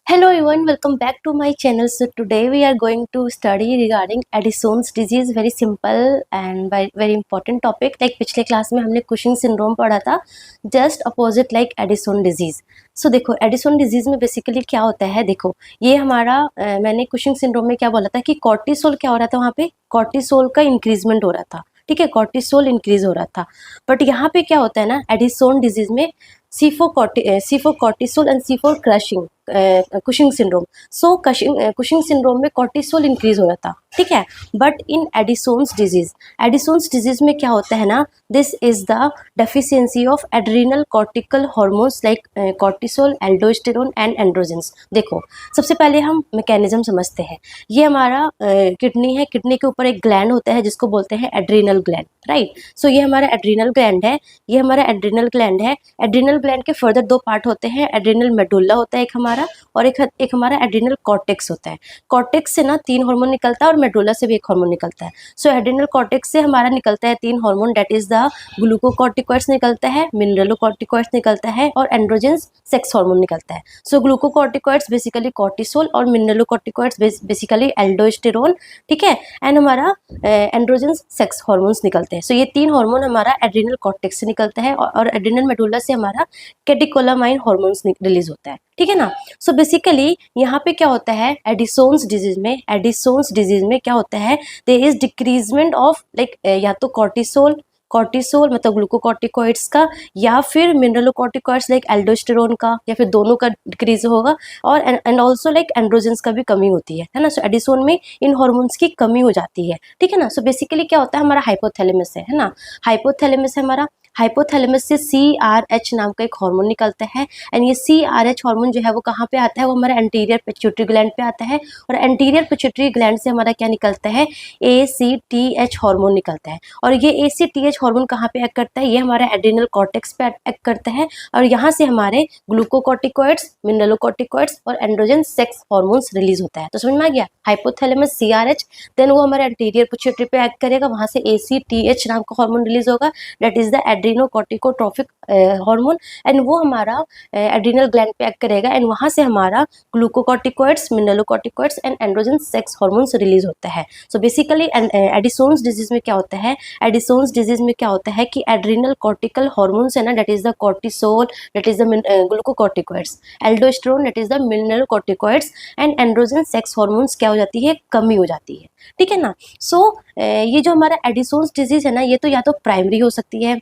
Hello everyone, welcome back to my channel. So today we are going to study regarding Addison's disease. Very simple and very important topic. Like पिछले class में हमने Cushing syndrome पढ़ा था, just opposite like Addison disease. So देखो Addison disease में basically क्या होता है. देखो ये हमारा मैंने कुशिंग सिंड्रोम में क्या बोला था कि कॉर्टिसोल क्या हो रहा था, वहाँ पे कॉर्टिसोल का इंक्रीजमेंट हो रहा था. ठीक है, कॉर्टिसोल इंक्रीज हो रहा था. बट यहाँ पे क्या होता है ना, एडिसन डिजीज में C4 cortisol and C4 Cushing syndrome. So Cushing syndrome में कॉर्टिसोल इंक्रीज हो रहा था. ठीक है, बट इन एडिसोन्स डिजीज में क्या होता है ना, this is the deficiency of adrenal cortical hormones like cortisol, aldosterone and androgens. देखो सबसे पहले हम मैकेनिज्म समझते हैं. ये हमारा किडनी है, किडनी के ऊपर एक ग्लैंड होता है जिसको बोलते हैं एड्रीनल ग्लैंड, राइट. सो ये हमारा एड्रीनल ग्लैंड है, ये हमारा एड्रीनल ग्लैंड है. एड्रीनल ग्लैंड के फर्दर दो पार्ट होते हैं. एड्रीनल मेडुल्ला होता है एक हमारा, और एक हमारा एड्रीनल कॉर्टेक्स होता है. कॉर्टेक्स से ना 3 हार्मोन निकलता है और मेडुल्ला से भी एक हार्मोन निकलता है. सो एड्रीनल कॉर्टेक्स से हमारा निकलता है 3 hormone, that is the glucocorticoids निकलता है, मिनरलोकॉर्टिकॉइड्स निकलता है और एंड्रोजेंस सेक्स हार्मोन निकलता है. सो ग्लूकोकॉर्टिकॉइड्स बेसिकली कॉर्टिसोल और मिनरलोकॉर्टिकॉइड्स बेसिकली एल्डोस्टेरोन. ठीक है, एंड हमारा एंड्रोजेंस सेक्स हार्मोन्स निकलते हैं. सो ये 3 हार्मोन हमारा एड्रीनल कॉर्टेक्स से निकलता है और एड्रीनल मेडुल्ला से हमारा कैटेकोलामाइन हार्मोन्स रिलीज होता है. ठीक है ना. सो बेसिकली यहाँ पे क्या होता है एडिसोन्स डिजीज में क्या होता है, there is decreasement of like या तो कॉर्टिसोल मतलब ग्लूकोकॉर्टिकॉइड्स का, या फिर मिनरलोकॉर्टिकॉइड्स लाइक एल्डोस्टेरोन का, या फिर दोनों का डिक्रीज होगा. और एंड ऑल्सो लाइक एंड्रोजेंस का भी कमी होती है ना. सो एडिसोन में इन हार्मोन्स की कमी हो जाती है. ठीक है ना. सो बेसिकली क्या होता है, हमारा हाइपोथैलेमस है ना, हाइपोथैलेमस है हमारा. हाइपोथैलेमस से CRH नाम का एक हार्मोन निकलता है. एंड ये CRH हार्मोन जो है वो कहाँ पे आता है, वो हमारा एंटीरियर पिट्यूटरी ग्लैंड पे आता है. और एंटीरियर पिट्यूटरी ग्लैंड से हमारा क्या निकलता है, ACTH हार्मोन निकलता है. और ये ACTH हार्मोन कहाँ पे एक्ट करता है, ये हमारा एड्रीनल कॉर्टेक्स पे एक्ट करता है. और यहाँ से हमारे ग्लूकोकॉर्टिकॉइड्स, मिनरलोकॉर्टिकॉइड्स और एंड्रोजन सेक्स हार्मोन्स रिलीज होता है. तो समझ में आ गया, हाइपोथैलेमस CRH, देन वो हमारे एंटीरियर पिट्यूटरी पे एक्ट करेगा, वहां से ACTH नाम का हार्मोन रिलीज होगा, that is the adrenocorticotropic hormone. And वो हमारा एड्रीनल ग्लैंड पे एक्ट करेगा, एंड वहां से हमारा glucocorticoids, mineralocorticoids and androgen sex hormones release होता है. सो बेसिकली एडिसोन्स डिजीज में क्या होता है, एडिसोन्स डिजीज में क्या होता है कि एड्रीनल कॉर्टिकल हार्मोन्स है ना, that is the cortisol, that is the glucocorticoids, aldosterone that is the mineralocorticoids and androgen sex hormones क्या हो जाती है, कमी हो जाती है. ठीक है ना. सो ये जो हमारा एडिसोन्स डिजीज है ना, ये तो या तो प्राइमरी हो सकती है,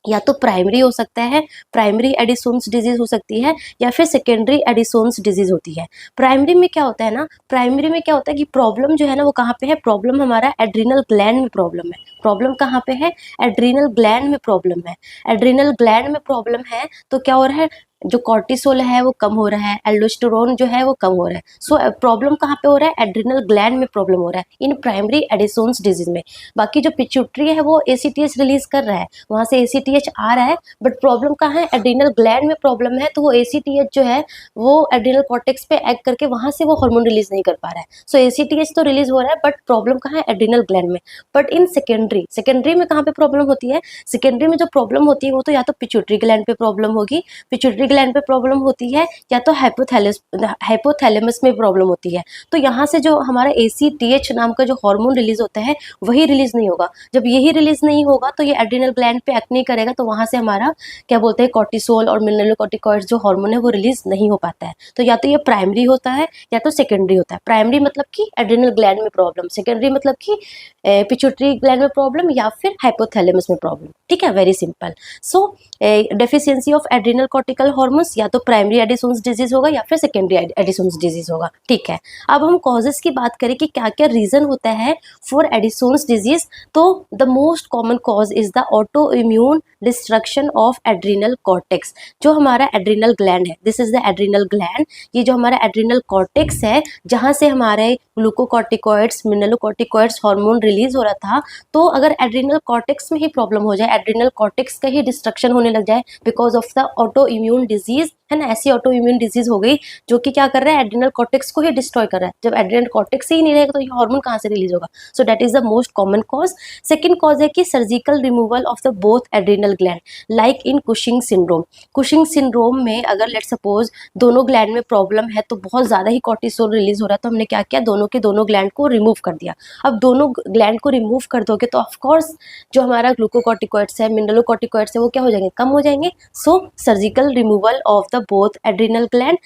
या तो प्राइमरी हो सकता है, प्राइमरी एडिसोन्स डिजीज हो सकती है, या फिर सेकेंडरी एडिसोन्स डिजीज होती है. प्राइमरी में क्या होता है ना, प्राइमरी में क्या होता है कि प्रॉब्लम जो है ना वो कहाँ पे है, प्रॉब्लम हमारा एड्रीनल ग्लैंड में प्रॉब्लम है. प्रॉब्लम कहाँ पे है, एड्रीनल ग्लैंड में प्रॉब्लम है. एड्रीनल ग्लैंड में प्रॉब्लम है तो क्या हो रहा है, जो कॉर्टिसोल है वो कम हो रहा है, एल्डोस्टेरोन जो है वो कम हो रहा है. सो प्रॉब्लम कहाँ पे हो रहा है, एड्रीनल ग्लैंड में प्रॉब्लम हो रहा है इन प्राइमरी एडिसोन्स डिजीज में. बाकी जो पिट्यूटरी है वो ACTH रिलीज कर रहा है, वहां से ACTH आ रहा है, बट प्रॉब्लम कहाँ है, एड्रीनल ग्लैंड में प्रॉब्लम है. तो वो ACTH जो है वो एड्रीनल कॉर्टेक्स पे एक्ट करके वहां से वो हार्मोन रिलीज नहीं कर पा रहा है. सो ACTH तो रिलीज हो रहा है, बट प्रॉब्लम कहाँ है, एड्रीनल ग्लैंड में. बट इन सेकेंडरी में कहाँ पे प्रॉब्लम होती है, सेकेंडरी में जो प्रॉब्लम होती है वो तो या तो पिट्यूटरी ग्लैंड पे प्रॉब्लम होगी, पिट्यूटरी ग्लैंड पे प्रॉब्लम होती है, या तो हाइपोथैलेमस में प्रॉब्लम होती है. तो यहाँ से जो हमारा ACTH नाम का जो हार्मोन रिलीज होता है वही रिलीज नहीं होगा. जब यही रिलीज नहीं होगा तो ये एड्रीनल ग्लैंड पे एक्ट नहीं करेगा, तो वहां से हमारा क्या बोलते हैं, कॉर्टिसोल और मिनरलोकॉर्टिकॉइड्स जो हार्मोन है वो रिलीज नहीं हो पाता है. तो या तो ये प्राइमरी होता है या तो सेकेंडरी होता है. प्राइमरी मतलब कि एड्रीनल ग्लैंड में प्रॉब्लम, सेकेंडरी मतलब कि पिट्यूटरी ग्लैंड में प्रॉब्लम, या फिर हाइपोथैलेमस में प्रॉब्लम. ठीक है, very simple. So deficiency of adrenal cortical hormones या तो प्राइमरी एडिसोन्स डिजीज होगा या फिर सेकेंडरी एडिसोन्स डिजीज होगा. ठीक है, अब हम कॉजेस की बात करें कि क्या क्या रीजन होता है फॉर एडिसोन्स डिजीज. तो the most common cause is the auto immune destruction of adrenal cortex. जो हमारा एड्रीनल ग्लैंड है, this is the adrenal gland, ये जो हमारा एड्रीनल कॉर्टेक्स है जहां से हमारे ग्लूकोकॉर्टिकॉइड्स, मिनरलोकॉर्टिकॉइड्स हार्मोन रिलीज हो रहा था, तो अगर एड्रीनल कॉर्टेक्स में ही प्रॉब्लम हो जाए, एड्रीनल कॉर्टेक्स का ही डिस्ट्रक्शन होने लग जाए because of the auto immune disease, है ना, ऐसी ऑटो इम्यून डिजीज हो गई जो कि क्या कर रहा है, एड्रिनल कॉर्टेक्स को ही डिस्ट्रॉय कर रहा है। जब एड्रिनल कॉर्टेक्स ही नहीं रहेगा तो ये हार्मोन कहाँ से रिलीज होगा। So that is the most common cause. Second cause है कि surgical removal of the both adrenal gland like in Cushing syndrome. Cushing syndrome में अगर लेट सपोज दोनों ग्लैंड में प्रॉब्लम है तो बहुत ज़्यादा ही कॉर्टिसोल रिलीज हो रहा है, तो हमने क्या किया, दोनों के दोनों ग्लैंड को रिमूव कर दिया। अब दोनों ग्लैंड को रिमूव कर दोगे तो ऑफकोर्स जो हमारा ग्लूकोकॉर्टिकॉइड्स है, मिनरलोकॉर्टिकॉइड्स है, वो क्या हो जाएंगे, कम हो जाएंगे। So surgical removal of the both adrenal gland.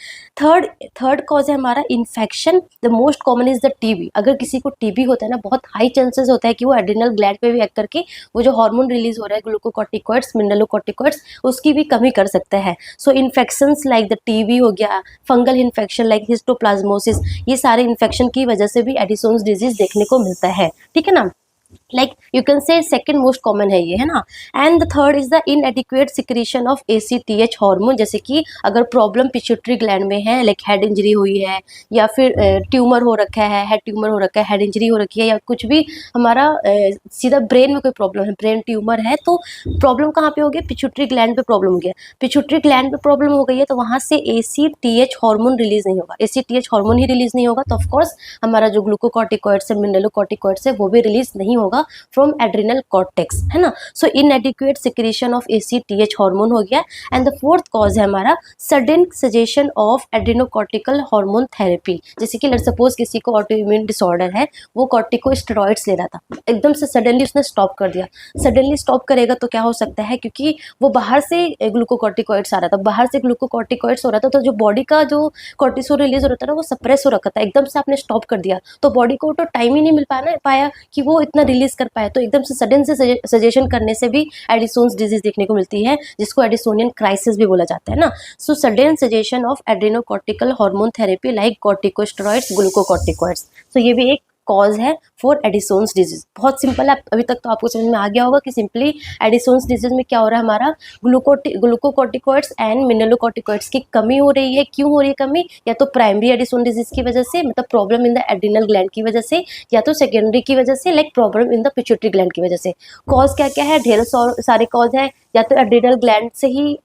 Third cause है हमारा infection. The most common is the TB. अगर किसी को टीबी होता है ना, बहुत हाई चांसेस होता है कि वो एड्रिनल ग्लैंड पे भी एक्ट करके वो जो हार्मोन रिलीज हो रहा है ग्लूकोकॉर्टिकॉइड्स, मिनरलोकॉर्टिकॉइड्स, उसकी भी कमी कर सकता है। सो इन्फेक्शंस लाइक द टीबी हो गया, फंगल इन्फेक्शन लाइक हिस्टोप्लाज्मोसिस, ये सारे इन्फेक्शन की वजह से भी एडिसोन्स डिजीज देखने को मिलता है, ठीक है ना। Like you can say second most common है ये, है ना। And the third is the इनएडिक्वेट secretion of ACTH hormone. जैसे कि अगर प्रॉब्लम पिट्यूटरी ग्लैंड में है, लाइक हेड इंजरी हुई है या फिर ट्यूमर हो रखा है, हेड ट्यूमर हो रखा है, हेड इंजरी हो रखी है, या कुछ भी हमारा सीधा ब्रेन में कोई प्रॉब्लम है, ब्रेन ट्यूमर है, तो प्रॉब्लम कहाँ पे हो गया, पिट्यूटरी ग्लैंड पे प्रॉब्लम हो गया। पिट्यूटरी ग्लैंड पे प्रॉब्लम हो गई है तो वहाँ से ACTH हार्मोन रिलीज नहीं होगा। ACTH हार्मोन ही रिलीज नहीं होगा तो ऑफकोर्स हमारा जो ग्लूकोकॉर्टिकॉइड्स है, मिनरलोकॉर्टिकॉइड्स है, वो भी रिलीज नहीं होगा फ्रॉम एड्रिनल कॉर्टेक्स, है ना। So inadequate secretion of ACTH hormone हो गया। एंड द फोर्थ कॉज है हमारा sudden suggestion of adrenocortical hormone therapy. जैसे कि लेट्स सपोज किसी को ऑटो इम्यून डिसऑर्डर है, वो कॉर्टिकोस्टेरॉइड्स ले रहा था, एकदम से सडनली उसने स्टॉप कर दिया। सडनली स्टॉप करेगा तो क्या हो सकता है, क्योंकि वो बाहर से ग्लूकोकॉर्टिकॉइड्स आ रहा था, बाहर से ग्लूकोकॉर्टिकॉइड्स हो रहा था, तो जो बॉडी का जो कॉर्टिसोल रिलीज हो रहा था ना, वो सप्रेस हो रखा था, एकदम से आपने स्टॉप कर दिया तो बॉडी को तो टाइम ही नहीं मिल पाया कि वो इतना रिलीज कर पाए, तो एकदम से सडन से सजेशन करने से भी एडिसोन्स डिजीज देखने को मिलती है, जिसको एडिसोनियन क्राइसिस भी बोला जाता है ना। So sudden suggestion of adrenocortical hormone therapy like corticosteroids, glucocorticoids. तो ये भी एक कॉज है फॉर एडिसोन्स डिजीज। बहुत सिंपल है, अभी तक तो आपको समझ में आ गया होगा कि सिंपली एडिसोन्स डिजीज में क्या हो रहा है, हमारा ग्लूकोकॉर्टिकॉइड्स एंड मिनरलोकॉर्टिकॉइड्स की कमी हो रही है। क्यों हो रही है कमी, या तो प्राइमरी एडिसोन डिजीज की वजह से, मतलब problem in the adrenal gland की वजह से, या तो सेकेंडरी की वजह से, like problem in the pituitary gland की वजह से। कॉज क्या क्या है, ढेर सारे कॉज है। या तो एड्रिनल ग्लैंड से ही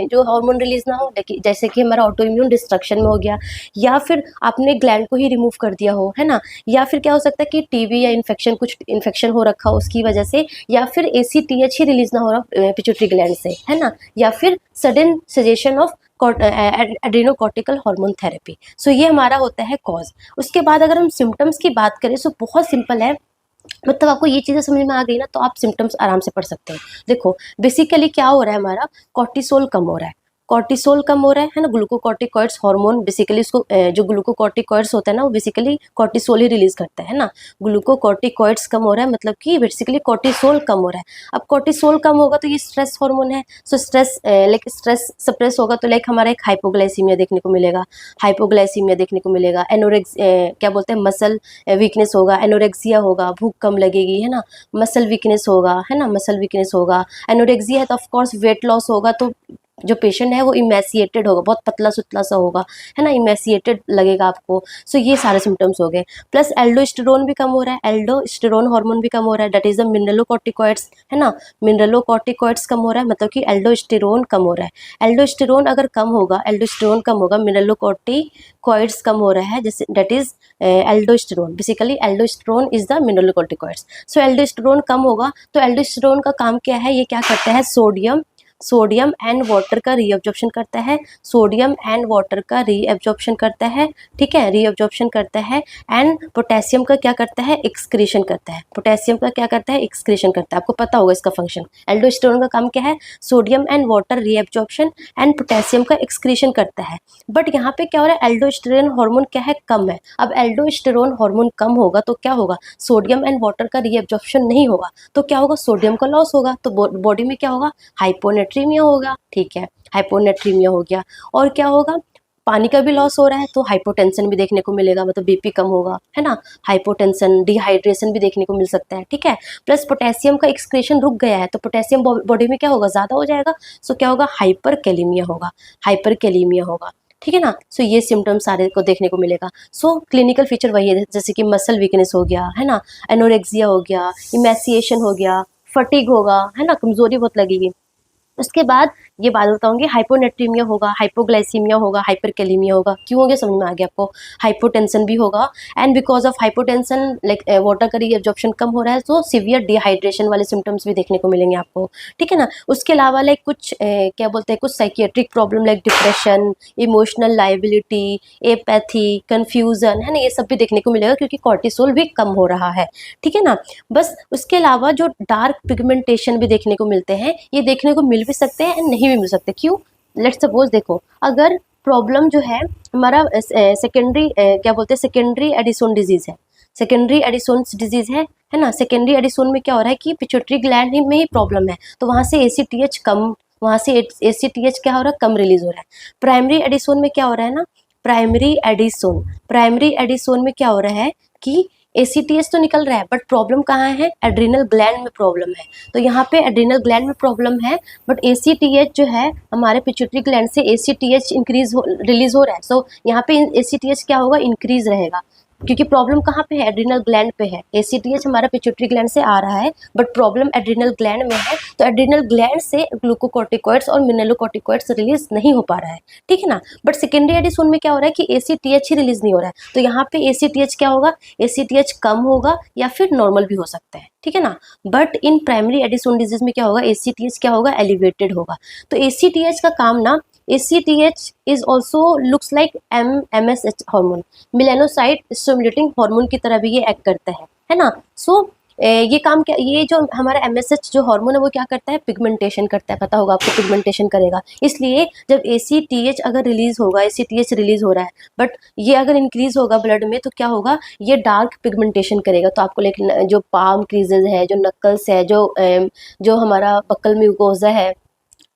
जो हार्मोन रिलीज ना हो, जैसे कि हमारा ऑटो इम्यून डिस्ट्रक्शन में हो गया, या फिर आपने ग्लैंड को ही रिमूव कर दिया हो, है ना। या फिर क्या हो सकता है कि टीबी या इन्फेक्शन, कुछ इन्फेक्शन हो रखा हो उसकी वजह से, या फिर ACTH ही रिलीज ना हो रहा पिट्यूटरी ग्लैंड से, है ना। या फिर sudden suggestion of adrenocortical hormone therapy. So ये हमारा होता है कॉज। उसके बाद अगर हम सिम्टम्स की बात करें तो बहुत सिंपल है, मतलब आपको ये चीज़ें समझ में आ गई ना तो आप सिम्टम्स आराम से पढ़ सकते हैं। देखो बेसिकली क्या हो रहा है, हमारा कॉर्टिसोल कम हो रहा है, कॉर्टिसोल कम हो रहा है ना। ग्लूकोकॉर्टिकॉइड्स हार्मोन बेसिकली उसको जो ग्लूकोकॉर्टिकॉइड्स होता है ना, वो बेसिकली कॉर्टिसोल ही रिलीज करता है ना। ग्लूकोकॉर्टिकॉइड्स कम हो रहा है मतलब कि बेसिकली कॉर्टिसोल कम हो रहा है। अब कॉर्टिसोल कम होगा तो ये स्ट्रेस हार्मोन है, सो स्ट्रेस स्ट्रेस सप्रेस होगा तो लाइक हमारा एक हाइपोग्लाइसीमिया देखने को मिलेगा, हाइपोग्लाइसीमिया देखने को मिलेगा। क्या बोलते हैं, मसल वीकनेस होगा, एनोरेक्सिया होगा, भूख कम लगेगी, है ना। मसल वीकनेस होगा, है ना, मसल वीकनेस होगा। एनोरेक्सिया है तो ऑफकोर्स वेट लॉस होगा, तो जो पेशेंट है वो इमेसिएटेड होगा, बहुत पतला सुतला सा होगा, है ना, इमेसिएटेड लगेगा आपको। सो ये सारे सिम्टम्स हो गए। प्लस एल्डोस्टेरोन भी कम हो रहा है, एल्डोस्टेरोन हार्मोन भी कम हो रहा है, दैट इज द मिनरलोकॉर्टिकॉइड्स, है ना। मिनरलोकॉर्टिकॉइड्स कम हो रहा है मतलब कि एल्डोस्टेरोन कम हो रहा है। एल्डोस्टेरोन अगर कम होगा, एल्डोस्टेरोन कम होगा, मिनरलोकॉर्टिकॉइड्स कम हो रहा है, जैसे that is aldosterone. Basically aldosterone is the mineralocorticoids. So aldosterone कम होगा तो एल्डोस्टेरोन का काम क्या है, ये क्या करता है, सोडियम एंड वाटर का रीअब्जॉर्प्शन करता है, सोडियम एंड वाटर का रीअब्जॉर्प्शन करता है, ठीक है, रीअब्जॉर्प्शन करता है। एंड पोटेशियम का क्या करता है, एक्सक्रीशन करता है। पोटेशियम का क्या करता है, एक्सक्रीशन करता है, आपको पता होगा इसका फंक्शन। एल्डोस्टेरोन का काम क्या है, sodium and water reabsorption and potassium का एक्सक्रीशन करता है। बट यहाँ पे क्या हो रहा है, एल्डोस्टेरोन हार्मोन क्या है, कम है। अब एल्डोस्टेरोन हार्मोन कम होगा तो क्या होगा, सोडियम एंड वाटर का रीअब्जॉर्प्शन नहीं होगा तो क्या होगा, सोडियम का लॉस होगा, तो बॉडी में क्या होगा, हाइपोनेट्रीमिया होगा, ठीक है, हाइपोनेट्रीमिया हो गया। और क्या होगा, पानी का भी लॉस हो रहा है तो हाइपोटेंशन भी देखने को मिलेगा, मतलब बीपी कम होगा, है ना। हाइपोटेंशन, डिहाइड्रेशन भी देखने को मिल सकता है, ठीक है। प्लस पोटेशियम का एक्सक्रीशन रुक गया है तो पोटेशियम बॉडी में क्या होगा, ज़्यादा हो जाएगा, सो क्या होगा, हाइपरकैलेमिया होगा, हाइपरकैलेमिया होगा, ठीक है ना। सो ये सिम्टम्स सारे को देखने को मिलेगा। सो क्लिनिकल फीचर वही है, जैसे कि मसल वीकनेस हो गया, है ना, एनोरेक्सिया हो गया, इमेसिएशन हो गया, फटीग होगा, है ना, कमजोरी बहुत लगेगी। उसके बाद ये बात बताऊंगी। हाइपोनेट्रीमिया होगा, हाइपोग्लाइसीमिया होगा, हाइपरकैलेमिया होगा। क्यों हो गया समझ में आ गया आपको। हाइपोटेंशन भी होगा, and because of hypotension like water का रीअब्जॉर्प्शन कम हो रहा है, तो सीवियर डिहाइड्रेशन वाले सिम्टम्स भी देखने को मिलेंगे आपको, ठीक है ना। उसके अलावा लाइक कुछ क्या बोलते हैं, कुछ psychiatric problem like depression, emotional liability, apathy, confusion, है ना, ये सब भी देखने को मिलेगा क्योंकि कॉर्टिसोल भी कम हो रहा है, ठीक है ना। बस उसके अलावा जो डार्क पिगमेंटेशन भी देखने को मिलते हैं, ये देखने को मिल भी सकते हैं एंड नहीं भी मिल सकते। क्यों, लेट्स सपोज देखो, अगर प्रॉब्लम जो है हमारा सेकेंडरी क्या बोलते हैं, सेकेंडरी एडिसन डिजीज है, सेकेंडरी एडिसन डिजीज है ना। सेकेंडरी एडिसन में क्या हो रहा है कि पिट्यूटरी ग्लैंड में ही प्रॉब्लम है, तो वहाँ से ACTH कम, वहाँ से ACTH क्या हो रहा है, कम रिलीज हो रहा है। प्राइमरी एडिसन में क्या हो रहा है ना, प्राइमरी एडिसन में क्या हो रहा है कि ACTH तो निकल रहा है, बट प्रॉब्लम कहाँ है, एड्रिनल ग्लैंड में प्रॉब्लम है। तो यहाँ पे एड्रिनल ग्लैंड में प्रॉब्लम है, बट ACTH जो है हमारे पिट्यूटरी ग्लैंड से ACTH रिलीज हो रहा है। सो यहाँ पे ACTH क्या होगा, इंक्रीज रहेगा, क्योंकि प्रॉब्लम कहाँ पे है, एड्रिनल ग्लैंड पे है। ACTH हमारा पिट्यूटरी ग्लैंड से आ रहा है, बट प्रॉब्लम एड्रिनल ग्लैंड में है, तो एड्रिनल ग्लैंड से ग्लूकोकॉर्टिकॉइड्स और मिनरलोकॉर्टिकॉइड्स रिलीज नहीं हो पा रहा है, ठीक है ना। बट सेकेंडरी एडिसन में क्या हो रहा है कि ACTH ही रिलीज नहीं हो रहा है, तो यहाँ पे ACTH क्या होगा, ACTH कम होगा या फिर नॉर्मल भी हो सकता है, ठीक है ना। But in primary Addison disease में क्या होगा, ACTH क्या होगा, एलिवेटेड होगा। तो ACTH का काम ना, ACTH is also looks like MSH hormone, melanocyte stimulating hormone की तरह भी ये एक्ट करता है ना। सो ये काम क्या, ये जो हमारा MSH जो हार्मोन है वो क्या करता है, पिगमेंटेशन करता है, पता होगा आपको, पिगमेंटेशन करेगा। इसलिए जब ACTH अगर रिलीज होगा, ACTH रिलीज हो रहा है, बट ये अगर इंक्रीज होगा ब्लड में, तो क्या होगा, ये डार्क पिगमेंटेशन करेगा। तो आपको लेकिन जो पाम क्रीजेज है, जो नक्कल्स है, जो हमारा बक्कल म्यूकोजा है,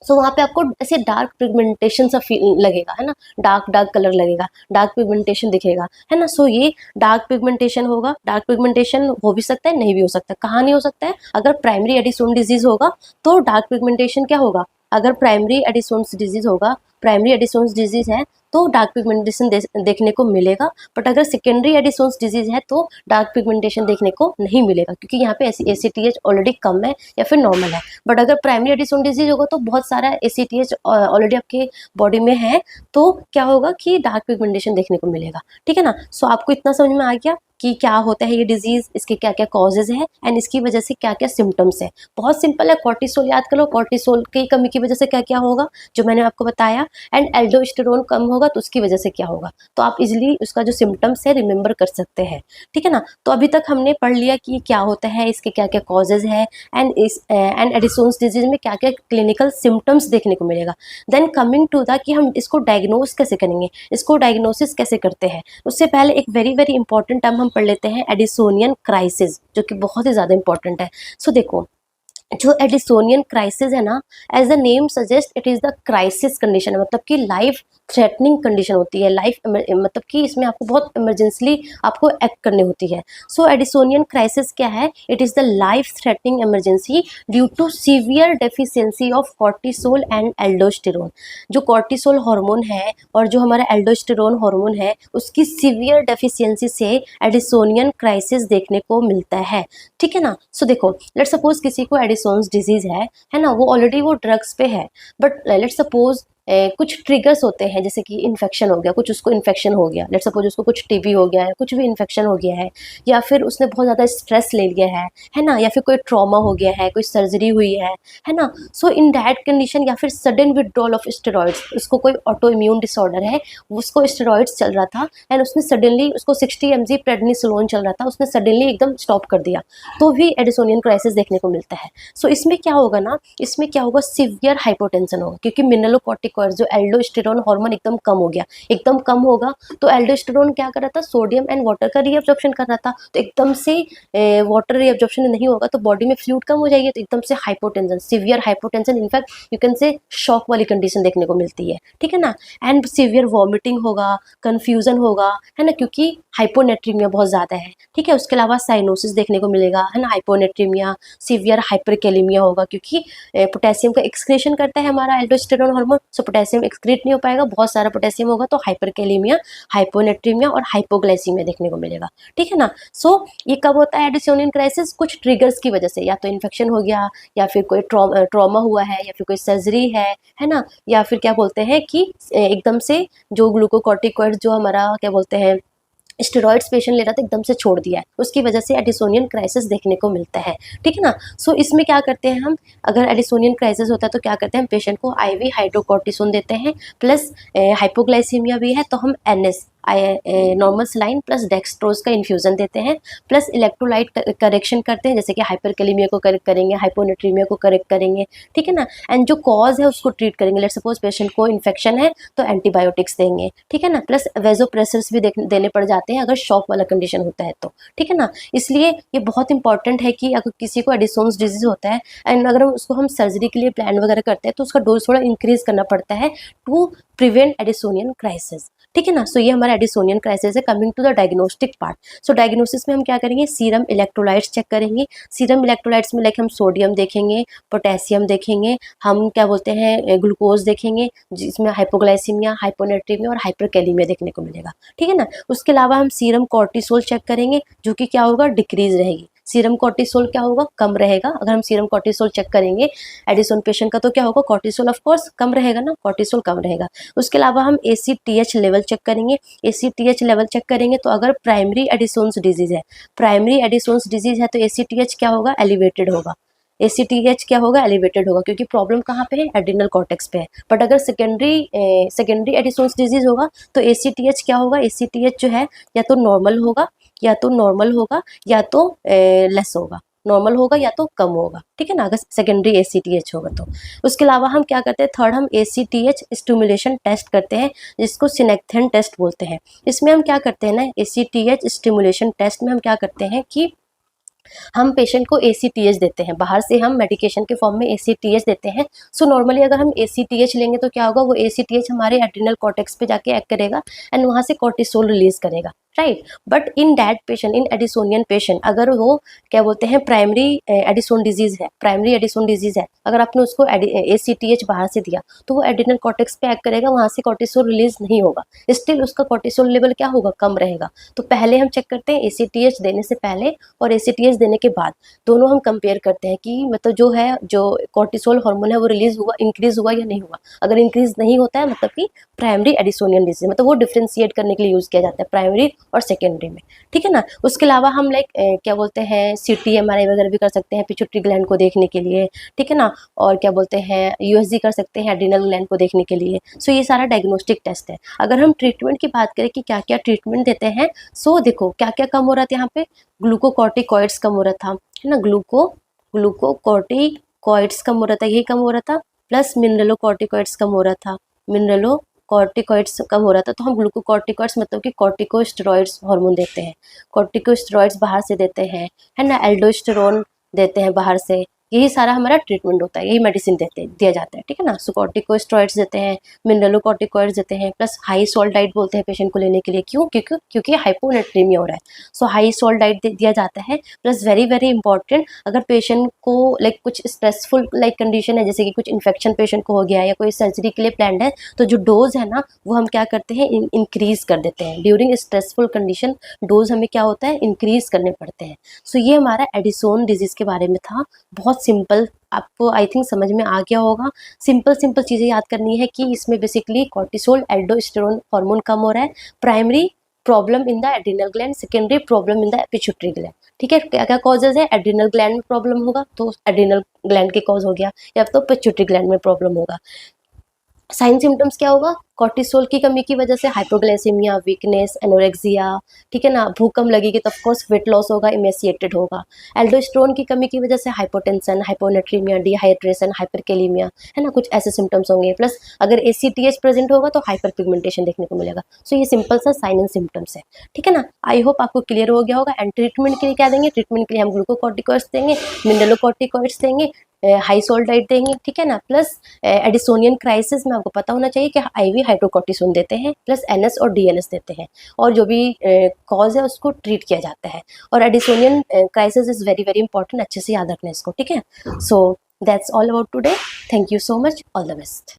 सो वहाँ पे आपको ऐसे डार्क पिगमेंटेशन सा फील लगेगा, है ना, डार्क कलर लगेगा, डार्क पिगमेंटेशन दिखेगा, है ना। सो ये डार्क पिगमेंटेशन होगा। डार्क पिगमेंटेशन हो भी सकता है, नहीं भी हो सकता। कहाँ नहीं हो सकता है, अगर प्राइमरी एडिसन डिजीज होगा तो डार्क पिगमेंटेशन क्या होगा, अगर प्राइमरी एडिसन डिजीज होगा, प्राइमरी एडिसन डिजीज है तो डार्क पिगमेंटेशन देखने को मिलेगा। बट अगर सेकेंडरी एडिसन डिजीज है तो डार्क पिगमेंटेशन देखने को नहीं मिलेगा, क्योंकि यहाँ पे ACTH ऑलरेडी कम है या फिर नॉर्मल है। बट अगर प्राइमरी एडिसन डिजीज होगा तो बहुत सारा ACTH ऑलरेडी आपके बॉडी में है, तो क्या होगा कि डार्क पिगमेंटेशन देखने को मिलेगा, ठीक है ना। सो आपको इतना समझ में आ गया कि क्या होता है ये डिजीज, इसके क्या क्या कॉजेज है एंड इसकी वजह से क्या क्या सिम्टम्स है। बहुत सिंपल है, कॉर्टिसोल याद कर लो, कॉर्टिसोल की कमी की वजह से क्या क्या होगा जो मैंने आपको बताया, एंड एल्डोस्टेरोन कम होगा तो उसकी वजह से क्या होगा। तो आप इजिली उसका जो सिम्टम्स है रिमेंबर कर सकते हैं, ठीक है ना। तो अभी तक हमने पढ़ लिया कि क्या होता है, इसके क्या क्या कॉजेज है, एंड एडिसन डिजीज में क्या क्या क्लिनिकल सिम्टम्स देखने को मिलेगा। देन कमिंग टू द कि हम इसको डायग्नोस कैसे करेंगे, इसको डायग्नोसिस कैसे करते हैं। उससे पहले एक वेरी वेरी इंपॉर्टेंट टर्म हम पढ़ लेते हैं, एडिसोनियन क्राइसिस, जो कि बहुत ही ज़्यादा इंपॉर्टेंट है। सो देखो, जो एडिसोनियन क्राइसिस है ना, as the name suggest it is the crisis condition, मतलब कि लाइफ थ्रेटनिंग कंडीशन होती है, लाइफ मतलब कि इसमें आपको बहुत इमरजेंसली आपको एक्ट करनी होती है। सो एडिसोनियन क्राइसिस क्या है, it is the life threatening emergency due to severe deficiency of cortisol and aldosterone. जो कॉर्टिसोल हार्मोन है और जो हमारा एल्डोस्टेरोन हार्मोन है, उसकी सीवियर डेफिशिएंसी से एडिसोनियन क्राइसिस देखने को मिलता है, ठीक है ना। सो देखो, लेट्स सपोज किसी को एडिसन्स डिजीज है ना, वो ऑलरेडी वो ड्रग्स पे है, बट लेट्स सपोज कुछ ट्रिगर्स होते हैं, जैसे कि इन्फेक्शन हो गया, कुछ उसको इन्फेक्शन हो गया, लेट्स सपोज उसको कुछ TB हो गया है, कुछ भी इन्फेक्शन हो गया है, या फिर उसने बहुत ज़्यादा स्ट्रेस ले लिया है ना, या फिर कोई ट्रॉमा हो गया है, कोई सर्जरी हुई है ना। सो इन दैट कंडीशन, या फिर सडन विड्रॉल ऑफ स्टेरॉइड्स, उसको कोई ऑटो इम्यून डिसऑर्डर है, उसको स्टेरॉइड्स चल रहा था एंड उसने सडनली, उसको 60 mg प्रेडनिसोलोन चल रहा था, उसने सडनली एकदम स्टॉप कर दिया, तो भी एडिसोनियन क्राइसिस देखने को मिलता है। सो इसमें क्या होगा ना, इसमें क्या होगा, सीवियर हाइपोटेंशन होगा, क्योंकि मिनरलोकॉर्टिकॉइड्स जो एल्डोस्टेरोन हार्मोन एकदम कम हो गया, एकदम कम होगा तो एल्डोस्टेरोन क्या कर रहा था, सोडियम एंड वाटर का रीअब्जॉर्प्शन कर रहा था, तो एकदम से वाटर रीअब्जॉर्प्शन नहीं होगा तो बॉडी में फ्लूइड कम हो जाएगी, तो एकदम से hypotension, severe hypotension, in fact you can say shock वाली कंडीशन देखने को मिलती है, ठीक है ना। एंड सीवियर वॉमिटिंग होगा, कन्फ्यूजन होगा, है ना, क्योंकि हाइपोनेट्रीमिया बहुत ज़्यादा है, ठीक है। उसके अलावा साइनोसिस देखने को मिलेगा, है ना, हाइपोनेट्रीमिया, सीवियर हाइपरकैलेमिया होगा, क्योंकि पोटेशियम का एक्सक्रीशन करता है हमारा एल्डोस्टेरोन हार्मोन, सो पोटेशियम एक्सक्रीट नहीं हो पाएगा, बहुत सारा पोटेशियम होगा तो हाइपरकैलेमिया, हाइपोनेट्रीमिया और हाइपोग्लाइसीमिया देखने को मिलेगा, ठीक है ना। सो ये कब होता है एडिसोनियन क्राइसिस? कुछ ट्रिगर्स की वजह से, या तो इन्फेक्शन हो गया, या फिर कोई ट्रॉमा हुआ है, या फिर कोई सर्जरी है ना, या फिर क्या बोलते हैं कि एकदम से जो ग्लूकोकॉर्टिकॉइड्स जो हमारा क्या बोलते हैं स्टेरॉइड्स पेशेंट ले रहा था एकदम से छोड़ दिया है, उसकी वजह से एडिसोनियन क्राइसिस देखने को मिलता है, ठीक है ना। सो इसमें क्या करते हैं हम, अगर एडिसोनियन क्राइसिस होता है तो क्या करते हैं, हम पेशेंट को आईवी हाइड्रोकोर्टिसोन देते हैं, प्लस हाइपोग्लाइसीमिया भी है तो हम NS normal saline plus dextrose का इन्फ्यूजन देते हैं, प्लस इलेक्ट्रोलाइट करेक्शन करते हैं, जैसे कि हाइपरकैलेमिया को करेक्ट करेंगे, हाइपोनेट्रीमिया को करेक्ट करेंगे, ठीक है ना। एंड जो कॉज है उसको ट्रीट करेंगे, लेट सपोज पेशेंट को इन्फेक्शन है तो एंटीबायोटिक्स देंगे, ठीक है ना। प्लस वेजोप्रेसर्स भी देने पड़ जाते हैं अगर शॉक वाला कंडीशन होता है तो, ठीक है ना। इसलिए ये बहुत इंपॉर्टेंट है कि अगर किसी को एडिसोन्स डिजीज होता है एंड अगर उसको हम सर्जरी के लिए प्लान वगैरह करते हैं तो उसका डोज थोड़ा इंक्रीज करना पड़ता है टू प्रिवेंट एडिसोनियन क्राइसिस, ठीक है ना। सो ये हमारा एडिसोनियन क्राइसिस है। Coming to the diagnostic part, so diagnosis में हम क्या करेंगे, सीरम इलेक्ट्रोलाइट्स चेक करेंगे। सीरम इलेक्ट्रोलाइट्स में लाइक हम सोडियम देखेंगे, पोटेशियम देखेंगे, हम क्या बोलते हैं ग्लूकोज देखेंगे, जिसमें हाइपोग्लाइसीमिया, हाइपोनेट्रीमिया और हाइपरकैलेमिया देखने को मिलेगा, ठीक है ना। उसके अलावा हम सीरम कॉर्टिसोल चेक करेंगे, जो कि क्या होगा, डिक्रीज रहेगी। सीरम कॉर्टिसोल क्या होगा, कम रहेगा। अगर हम सीरम कॉर्टिसोल चेक करेंगे एडिसन पेशेंट का तो क्या होगा, कॉर्टिसोल ऑफ कोर्स कम रहेगा ना, कॉर्टिसोल कम रहेगा। उसके अलावा हम ACTH लेवल चेक करेंगे। ACTH लेवल चेक करेंगे तो अगर प्राइमरी एडिसोन्स डिजीज है, प्राइमरी एडिसोन्स डिजीज है तो ACTH क्या होगा, एलिवेटेड होगा। ACTH क्या होगा, एलिवेटेड होगा, क्योंकि प्रॉब्लम कहाँ पे है, एड्रिनल कॉर्टेक्स पे है। बट अगर सेकेंडरी एडिसोन्स डिजीज होगा तो ACTH क्या होगा, ACTH जो है या तो नॉर्मल होगा, या तो नॉर्मल होगा, या तो लेस होगा, नॉर्मल होगा या तो कम होगा, ठीक है ना, अगर सेकेंडरी ACTH होगा तो। उसके अलावा हम क्या करते हैं, थर्ड हम ACTH स्टिमुलेशन टेस्ट करते हैं, जिसको सिनेक्थेन टेस्ट बोलते हैं। इसमें हम क्या करते हैं ना, ACTH स्टिमुलेशन टेस्ट में हम क्या करते हैं कि हम पेशेंट को ACTH देते हैं, बाहर से हम मेडिकेशन के फॉर्म में ACTH देते हैं। सो नॉर्मली अगर हम ACTH लेंगे तो क्या होगा, वो ACTH हमारे एड्रिनल कॉर्टेक्स पे जाके एक्ट करेगा एंड वहाँ से कॉर्टिसोल रिलीज करेगा, right. But in that patient, in Addisonian patient, अगर वो क्या बोलते हैं प्राइमरी एडिसोन डिजीज है, प्राइमरी एडिसोन डिजीज है, अगर आपने उसको ACTH बाहर से दिया तो वो एड्रिनल कॉर्टेक्स पे एक्ट करेगा, वहाँ से कॉर्टिसोल रिलीज नहीं होगा, स्टिल उसका कॉर्टिसोल लेवल क्या होगा, कम रहेगा। तो पहले हम चेक करते हैं ACTH देने से पहले और ACTH देने के बाद, दोनों हम कंपेयर करते हैं कि मतलब जो है, जो कॉर्टिसोल हार्मोन है वो रिलीज हुआ, इंक्रीज हुआ या नहीं हुआ। अगर इंक्रीज नहीं होता है मतलब कि प्राइमरी एडिसोनियन डिजीज, मतलब वो डिफ्रेंशिएट करने के लिए यूज किया जाता है प्राइमरी और सेकेंडरी में, ठीक है ना। उसके अलावा हम लाइक क्या बोलते हैं CT MRI वगैरह भी कर सकते हैं पिट्यूटरी ग्लैंड को देखने के लिए, ठीक है ना। और क्या बोलते हैं USG कर सकते हैं एड्रिनल ग्लैंड को देखने के लिए। सो ये सारा डायग्नोस्टिक टेस्ट है। अगर हम ट्रीटमेंट की बात करें कि क्या क्या ट्रीटमेंट देते हैं, सो देखो क्या क्या कम हो रहा था यहाँ पे, ग्लूकोकॉर्टिकॉइड्स कम हो रहा था, है ना, ग्लूकोकॉर्टिकॉइड्स कम हो रहा था, यही कम हो रहा था, प्लस मिनरलोकॉर्टिकॉइड्स कम हो रहा था, मिनरलोकॉर्टिकॉइड्स कम हो रहा था। तो हम ग्लूकोकॉर्टिकॉइड्स मतलब कि कॉर्टिकोस्टेरॉइड्स हार्मोन देते हैं, कॉर्टिकोस्टेरॉइड्स बाहर से देते हैं, है ना, एल्डोस्टेरोन देते हैं बाहर से। यही सारा हमारा ट्रीटमेंट होता है, यही मेडिसिन दिया जाता है, ठीक है ना। सो कॉर्टिकोस्टेरॉइड्स देते हैं, मिनरलोकॉर्टिकॉइड्स देते हैं, प्लस हाई सॉल्ट डाइट बोलते हैं पेशेंट को लेने के लिए, क्यों, क्योंकि हाइपोनेट्रीमिया हो रहा है। सो हाई सॉल्ट डाइट दिया जाता है। प्लस वेरी वेरी इंपॉर्टेंट, अगर पेशेंट को लाइक कुछ स्ट्रेसफुल लाइक कंडीशन है, जैसे कि कुछ इन्फेक्शन पेशेंट को हो गया है या कोई सर्जरी के लिए प्लान है, तो जो डोज है ना वो हम क्या करते हैं, इंक्रीज कर देते हैं। ड्यूरिंग स्ट्रेसफुल कंडीशन डोज हमें क्या होता है, इंक्रीज करने पड़ते हैं। सो ये हमारा एडिसोन डिजीज के बारे में था, बहुत सिंपल, आपको आई थिंक समझ में आ गया होगा। सिंपल चीज़ें याद करनी है कि इसमें बेसिकली कॉर्टिसोल एल्डोस्टेरोन हार्मोन कम हो रहा है, primary problem in the adrenal gland, secondary problem in the pituitary gland, ठीक है। क्या क्या कॉजेज है, एड्रिनल ग्लैंड में प्रॉब्लम होगा तो एड्रिनल ग्लैंड के कॉज हो गया, या तो पिट्यूटरी ग्लैंड में प्रॉब्लम होगा। साइन सिम्टम्स क्या होगा, कॉर्टिसोल की कमी की वजह से हाइपोग्लाइसीमिया, वीकनेस, एनोरेक्सिया, ठीक है ना, भूख कम लगेगी तो ऑफकोर्स वेट लॉस होगा, इमेसिएटेड होगा। एल्डोस्टेरोन की कमी की वजह से हाइपोटेंशन, हाइपोनेट्रीमिया, डिहाइड्रेशन, हाइपरकैलेमिया, है ना, कुछ ऐसे सिम्टम्स होंगे। प्लस अगर ACTH प्रेजेंट होगा तो हाइपर पिगमेंटेशन देखने को मिलेगा। सो ये सिंपल सा साइन एंड सिम्टम्स है, ठीक है ना। आई होप आपको क्लियर हो गया होगा। एंड ट्रीटमेंट के लिए क्या देंगे, ट्रीटमेंट के लिए हम ग्लूकोकॉर्टिकॉइड्स देंगे, मिनरलोकॉर्टिकॉइड्स देंगे, हाई सॉल्ट डाइट देंगे, ठीक है ना। प्लस एडिसोनियन क्राइसिस में आपको पता होना चाहिए कि IV हाइड्रोकॉर्टिसोन देते हैं, प्लस NS और DNS देते हैं, और जो भी कॉज है उसको ट्रीट किया जाता है। और Addisonian crisis is very very important, अच्छे से याद रखना इसको, ठीक है। So that's all about today, thank you so much, all the best.